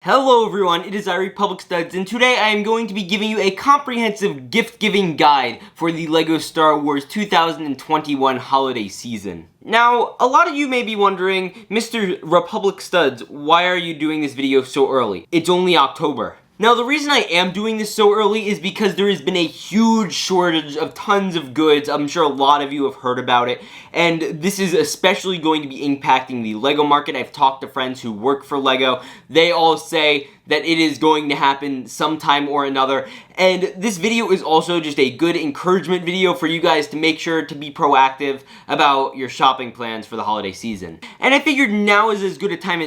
Hello everyone, it is Public Studs, and today I am going to be giving you a comprehensive gift-giving guide for the LEGO Star Wars 2021 holiday season. Now, a lot of you may be wondering, Mr. Republic Studs, why are you doing this video so early? It's only October. Now, the reason I am doing this so early is because there has been a huge shortage of tons of goods. I'm sure a lot of you have heard about it, and this is especially going to be impacting the LEGO market. I've talked to friends who work for LEGO. They all say that it is going to happen sometime or another, and this video is also just a good encouragement video for you guys to make sure to be proactive about your shopping plans for the holiday season. And I figured now is as good a time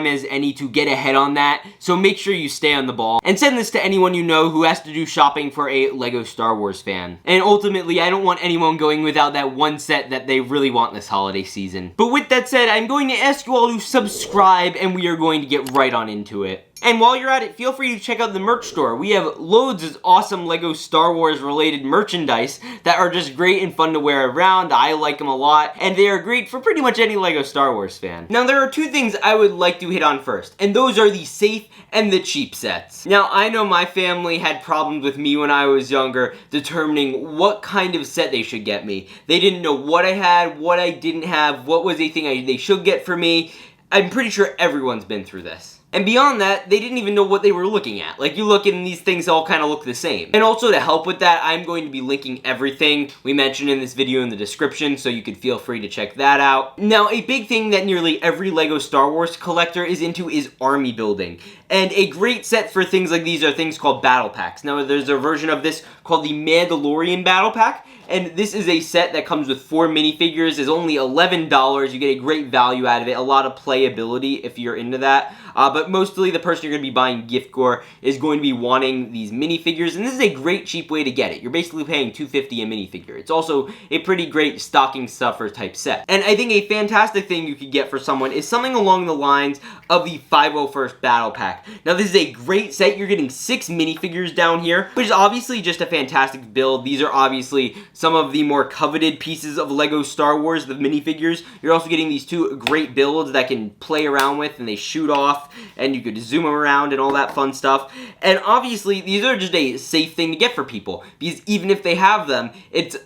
as any to get ahead on that, so make sure you stay on the ball. And send this to anyone you know who has to do shopping for a LEGO Star Wars fan. And ultimately, I don't want anyone going without that one set that they really want this holiday season. But with that said, I'm going to ask you all to subscribe, and we are going to get right on into it. And while you're at it, feel free to check out the merch store. We have loads of awesome LEGO Star Wars related merchandise that are just great and fun to wear around. I like them a lot, and they are great for pretty much any LEGO Star Wars fan. Now, there are two things I would like to hit on first, and those are the safe and the cheap sets. Now, I know my family had problems with me when I was younger determining what kind of set they should get me. They didn't know what I had, what I didn't have, what was a thing they should get for me. I'm pretty sure everyone's been through this. And beyond that, they didn't even know what they were looking at. Like, you look and these things all kind of look the same. And also to help with that, I'm going to be linking everything we mentioned in this video in the description, so you could feel free to check that out. Now, a big thing that nearly every LEGO Star Wars collector is into is army building. And a great set for things like these are things called battle packs. Now, there's a version of this called the Mandalorian Battle Pack, and this is a set that comes with 4 minifigures. It's only $11. You get a great value out of it, a lot of playability if you're into that. But mostly the person you're going to be buying gift for is going to be wanting these minifigures, and this is a great cheap way to get it. You're basically paying $2.50 a minifigure. It's also a pretty great stocking stuffer type set. And I think a fantastic thing you could get for someone is something along the lines of the 501st Battle Pack. Now, this is a great set. You're getting 6 minifigures down here, which is obviously just a fantastic build. These are obviously some of the more coveted pieces of LEGO Star Wars, the minifigures. You're also getting these 2 great builds that can play around with, and they shoot off, and you could zoom them around and all that fun stuff. And obviously, these are just a safe thing to get for people, because even if they have them, it's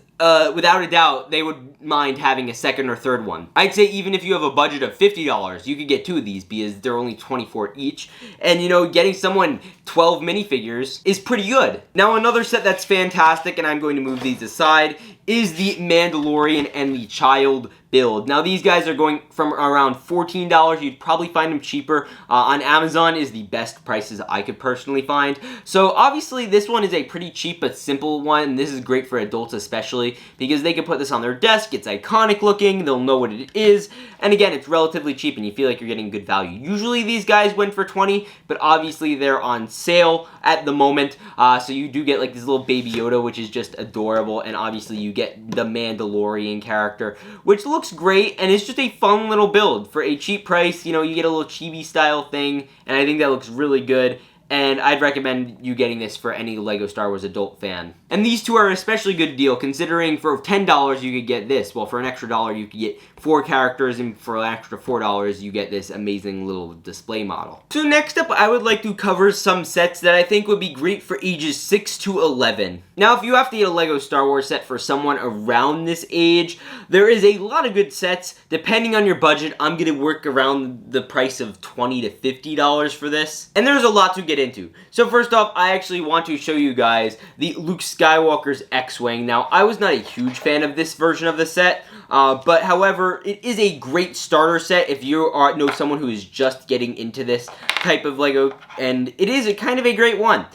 without a doubt, they would mind having a second or third one. I'd say even if you have a budget of $50, you could get 2 of these because they're only $24 each. And, you know, getting someone 12 minifigures is pretty good. Now, another set that's fantastic, and I'm going to move these aside, is the Mandalorian and the Child build. Now, these guys are going from around $14. You'd probably find them cheaper. On Amazon is the best prices I could personally find. So, obviously, this one is a pretty cheap but simple one. This is great for adults especially because they can put this on their desk. It's iconic looking. They'll know what it is. And again, it's relatively cheap and you feel like you're getting good value. Usually, these guys went for $20, but obviously, they're on sale at the moment. So, you do get like this little baby Yoda, which is just adorable. And obviously, you get the Mandalorian character, which looks great, and it's just a fun little build for a cheap price. You know, you get a little chibi style thing, and I think that looks really good. And I'd recommend you getting this for any LEGO Star Wars adult fan. And these 2 are an especially good deal, considering for $10 you could get this. Well, for an extra $1 you could get 4 characters, and for an extra $4 you get this amazing little display model. So next up, I would like to cover some sets that I think would be great for ages 6 to 11. Now, if you have to get a LEGO Star Wars set for someone around this age, there is a lot of good sets. Depending on your budget, I'm going to work around the price of $20 to $50 for this. And there's a lot to get into. So first off, I actually want to show you guys the Luke Skywalker's X-Wing. Now, I was not a huge fan of this version of the set, but however, it is a great starter set if you know someone who is just getting into this type of LEGO, and it is kind of a great one.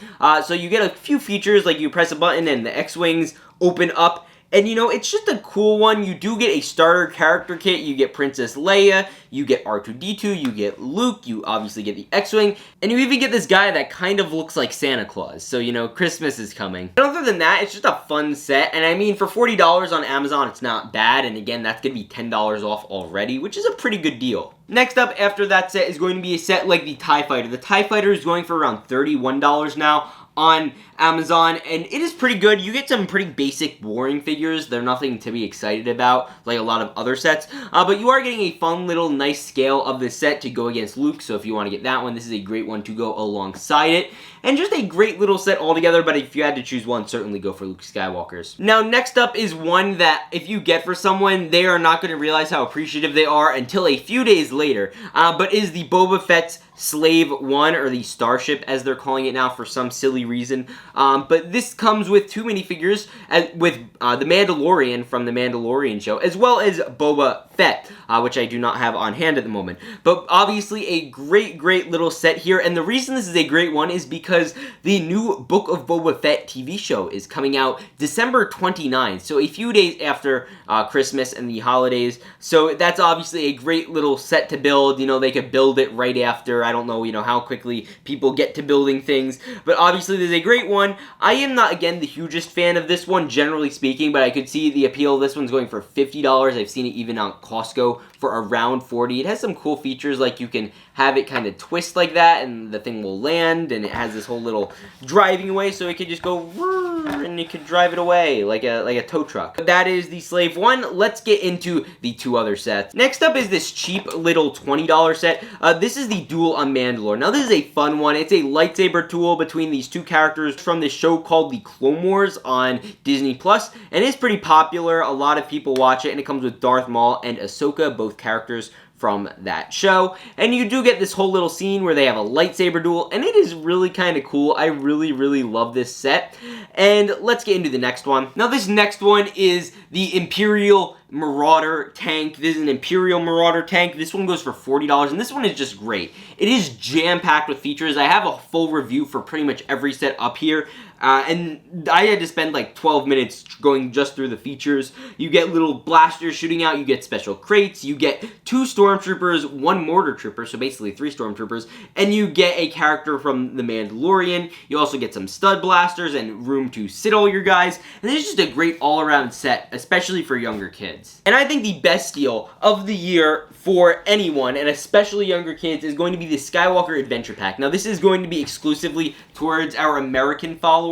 So you get a few features, like you press a button and the X-Wings open up. And, you know, it's just a cool one. You do get a starter character kit. You get Princess Leia, you get R2-D2, you get Luke, you obviously get the X-Wing, and you even get this guy that kind of looks like Santa Claus. So, you know, Christmas is coming. But other than that, it's just a fun set. And I mean, for $40 on Amazon, it's not bad. And again, that's going to be $10 off already, which is a pretty good deal. Next up after that set is going to be a set like the TIE Fighter. The TIE Fighter is going for around $31 now on Amazon, and it is pretty good. You get some pretty basic, boring figures. They're nothing to be excited about, like a lot of other sets, but you are getting a fun little nice scale of this set to go against Luke, so if you want to get that one, this is a great one to go alongside it. And just a great little set altogether, but if you had to choose one, certainly go for Luke Skywalker's. Now, next up is one that if you get for someone, they are not going to realize how appreciative they are until a few days later, but is the Boba Fett's Slave 1, or the Starship as they're calling it now for some silly reason. But this comes with two minifigures, with the Mandalorian from the Mandalorian show, as well as Boba Fett, which I do not have on hand at the moment. But obviously a great little set here, and the reason this is a great one is because the new Book of Boba Fett TV show is coming out December 29th, so a few days after Christmas and the holidays. So that's obviously a great little set to build. You know, they could build it right after. I don't know, you know, how quickly people get to building things, but obviously there's a great one. I am not, again, the hugest fan of this one, generally speaking, but I could see the appeal. This one's going for $50. I've seen it even on Costco for around $40. It has some cool features, like you can have it kind of twist like that, and the thing will land, and it has this whole little driving away, so it could just go, and you could drive it away like a tow truck. That is the Slave 1. Let's get into the two other sets. Next up is this cheap little $20 set. This is the Duel on Mandalore. Now, this is a fun one. It's a lightsaber duel between these two characters from this show called The Clone Wars on Disney+, and it's pretty popular. A lot of people watch it, and it comes with Darth Maul and Ahsoka, both characters from that show. And you do get this whole little scene where they have a lightsaber duel, and it is really kind of cool. I really love this set. And let's get into the next one. Now, this next one is the Imperial Marauder tank. This is an Imperial Marauder tank. This one goes for $40, and this one is just great. It is jam-packed with features. I have a full review for pretty much every set up here. And I had to spend like 12 minutes going just through the features. You get little blasters shooting out, you get special crates, you get 2 stormtroopers, 1 mortar trooper, so basically 3 stormtroopers, and you get a character from the Mandalorian. You also get some stud blasters and room to sit all your guys, and this is just a great all-around set, especially for younger kids. And I think the best deal of the year for anyone, and especially younger kids, is going to be the Skywalker Adventure Pack. Now, this is going to be exclusively towards our American followers,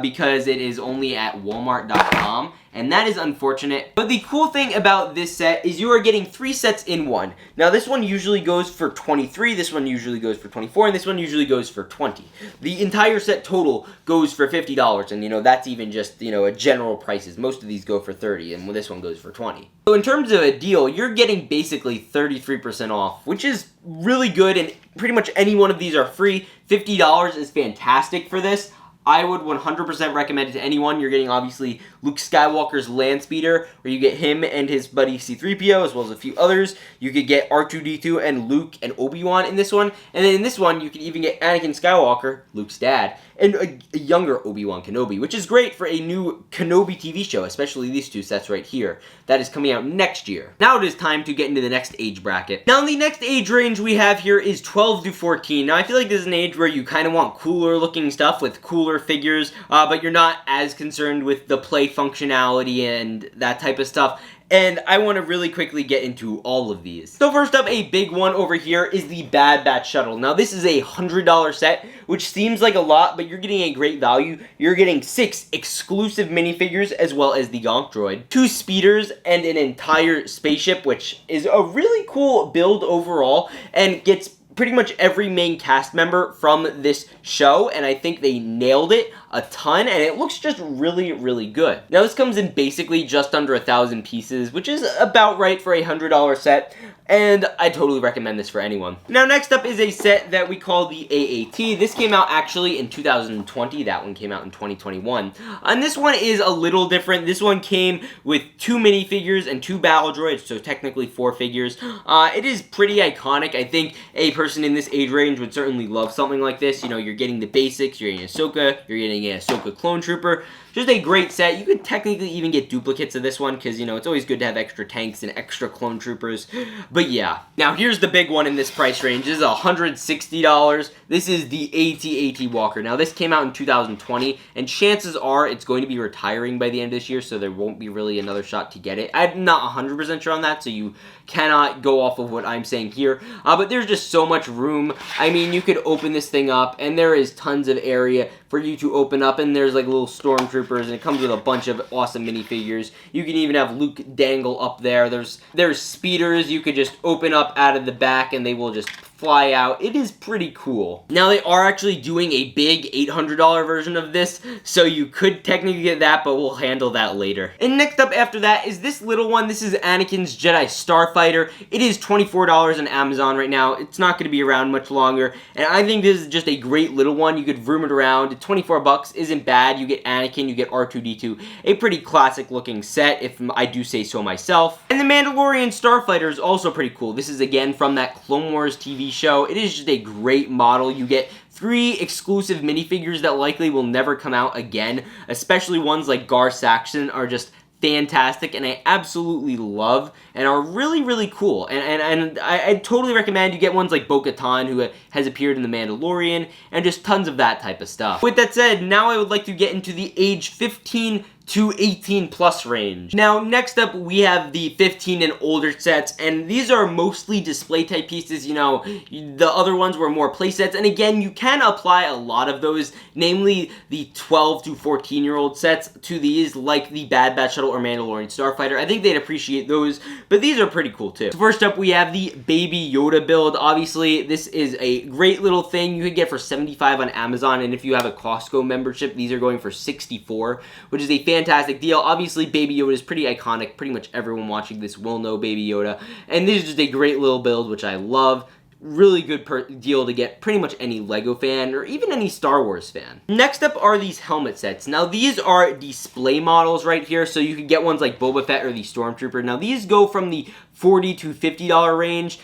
because it is only at Walmart.com, and that is unfortunate. But the cool thing about this set is you are getting 3 sets in one. Now, this one usually goes for $23, this one usually goes for $24, and this one usually goes for $20. The entire set total goes for $50, and, you know, that's even just, you know, a general prices. Most of these go for $30, and this one goes for $20. So in terms of a deal, you're getting basically 33% off, which is really good, and pretty much any one of these are free. $50 is fantastic for this. I would 100% recommend it to anyone. You're getting, obviously, Luke Skywalker's land speeder, where you get him and his buddy C-3PO, as well as a few others. You could get R2-D2 and Luke and Obi-Wan in this one. And then in this one, you could even get Anakin Skywalker, Luke's dad, and a younger Obi-Wan Kenobi, which is great for a new Kenobi TV show, especially these 2 sets right here. That is coming out next year. Now it is time to get into the next age bracket. Now, the next age range we have here is 12 to 14. Now, I feel like this is an age where you kind of want cooler looking stuff with cooler figures, but you're not as concerned with the play functionality and that type of stuff. And I want to really quickly get into all of these. So first up, a big one over here is the Bad Batch Shuttle. Now, this is a $100 set, which seems like a lot, but you're getting a great value. You're getting 6 exclusive minifigures, as well as the Gonk Droid, 2 speeders, and an entire spaceship, which is a really cool build overall, and gets pretty much every main cast member from this show, and I think they nailed it a ton, and it looks just really good. Now, this comes in basically just under 1,000 pieces, which is about right for a $100 set, and I totally recommend this for anyone. Now, next up is a set that we call the AAT. This came out actually in 2020. That one came out in 2021. And this one is a little different. This one came with 2 minifigures and 2 battle droids, so technically 4 figures. It is pretty iconic. I think a person in this age range would certainly love something like this. You know, you're getting the basics, you're getting Ahsoka, you're getting a Ahsoka clone trooper. just a great set. You could technically even get duplicates of this one because, you know, it's always good to have extra tanks and extra clone troopers. But yeah. Now, here's the big one in this price range. This is $160. This is the AT-AT Walker. Now, this came out in 2020, and chances are it's going to be retiring by the end of this year, so there won't be really another shot to get it. I'm not 100% sure on that, so you cannot go off of what I'm saying here. But there's just so much room. I mean, you could open this thing up, and there is tons of area for you to open up, and there's like little stormtroopers, and it comes with a bunch of awesome minifigures. You can even have Luke dangle up there. There's speeders you could just open up out of the back, and they will just fly out. It is pretty cool. Now, they are actually doing a big $800 version of this, so you could technically get that, but we'll handle that later. And next up after that is this little one. This is Anakin's Jedi Starfighter. It is $24 on Amazon right now. It's not going to be around much longer, and I think this is just a great little one. You could vroom it around. 24 bucks isn't bad. You get Anakin, you get R2-D2. A pretty classic looking set, if I do say so myself. And the Mandalorian Starfighter is also pretty cool. This is again from that Clone Wars TV show. It is just a great model. You get 3 exclusive minifigures that likely will never come out again, especially ones like Gar Saxon are just fantastic, and I absolutely love and are really, really cool. And I totally recommend you get ones like Bo-Katan, who has appeared in The Mandalorian, and just tons of that type of stuff. With that said, now I would like to get into the age 15 to 18 plus range. Now, next up, we have the 15 and older sets, and these are mostly display type pieces. You know, the other ones were more play sets, and again, you can apply a lot of those, namely the 12 to 14-year-old sets to these, like the Bad Batch Shuttle or Mandalorian Starfighter. I think they'd appreciate those, but these are pretty cool too. So first up, we have the Baby Yoda build. Obviously, this is a great little thing you could get for $75 on Amazon, and if you have a Costco membership, these are going for $64, which is a fantastic deal. Obviously, Baby Yoda is pretty iconic. Pretty much everyone watching this will know Baby Yoda, and this is just a great little build, which I love. Really good deal to get pretty much any LEGO fan or even any Star Wars fan. Next up are these helmet sets. Now, these are display models right here, so you can get ones like Boba Fett or the Stormtrooper. Now, these go from the $40 to $50 range.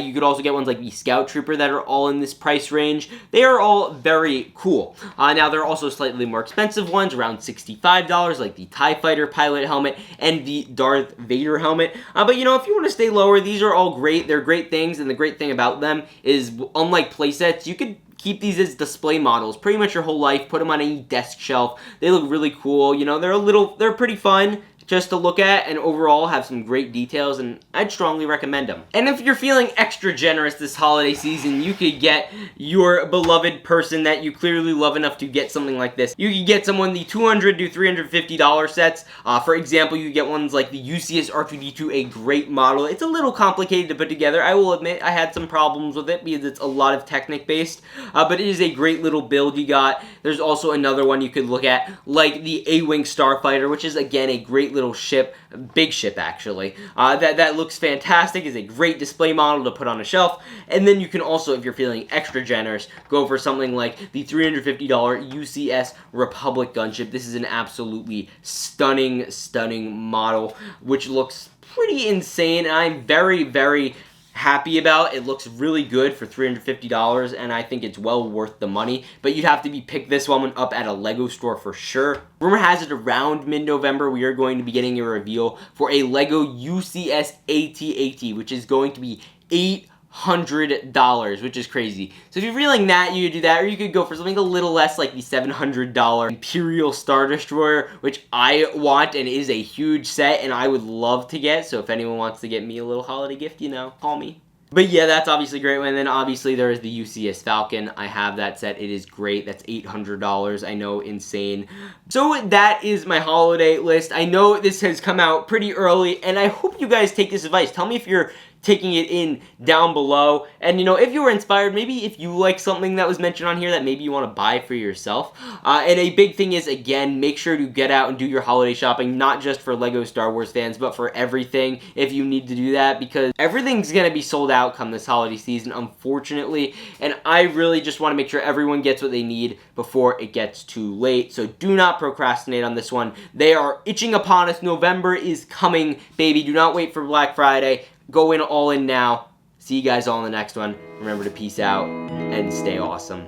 You could also get ones like the Scout Trooper that are all in this price range. They are all very cool. Now, there are also slightly more expensive ones, around $65, like the TIE Fighter pilot helmet and the Darth Vader helmet. But, you know, if you want to stay lower, these are all great. They're great things, and the great thing about them is, unlike playsets, you could keep these as display models pretty much your whole life. Put them on any desk shelf. They look really cool. You know, they're pretty fun just to look at, and overall have some great details, and I'd strongly recommend them. And if you're feeling extra generous this holiday season, you could get your beloved person that you clearly love enough to get something like this. You could get someone the $200 to $350 sets. For example, you get ones like the UCS R2-D2, a great model. It's a little complicated to put together. I will admit I had some problems with it because it's a lot of Technic based, but it is a great little build you got. There's also another one you could look at, like the A-Wing Starfighter, which is again a great little ship, big ship actually, that looks fantastic, is a great display model to put on a shelf. And then you can also, if you're feeling extra generous, go for something like the $350 UCS Republic gunship. This is an absolutely stunning model, which looks pretty insane, and I'm very, very happy about. It looks really good for $350, and I think it's well worth the money, but you'd have to pick this one up at a LEGO store for sure. Rumor has it around mid-November we are going to be getting a reveal for a LEGO UCS AT-AT, which is going to be $800, which is crazy. So if you're feeling that, you could do that, or you could go for something a little less, like the $700 Imperial Star Destroyer, which I want and is a huge set, and I would love to get. So if anyone wants to get me a little holiday gift, you know, call me. But yeah, that's obviously a great one. And then obviously there is the UCS Falcon. I have that set. It is great. That's $800. I know, insane. So that is my holiday list. I know this has come out pretty early, and I hope you guys take this advice. Tell me if you're taking it in down below, and you know, if you were inspired, maybe if you like something that was mentioned on here that maybe you want to buy for yourself. And a big thing is, again, make sure to get out and do your holiday shopping, not just for LEGO Star Wars fans, but for everything if you need to do that, because everything's gonna be sold out come this holiday season, unfortunately, and I really just want to make sure everyone gets what they need before it gets too late. So do not procrastinate on this one. They are itching upon us. November is coming, baby. Do not wait for Black Friday. Go in all in now. See you guys all in the next one. Remember to peace out and stay awesome.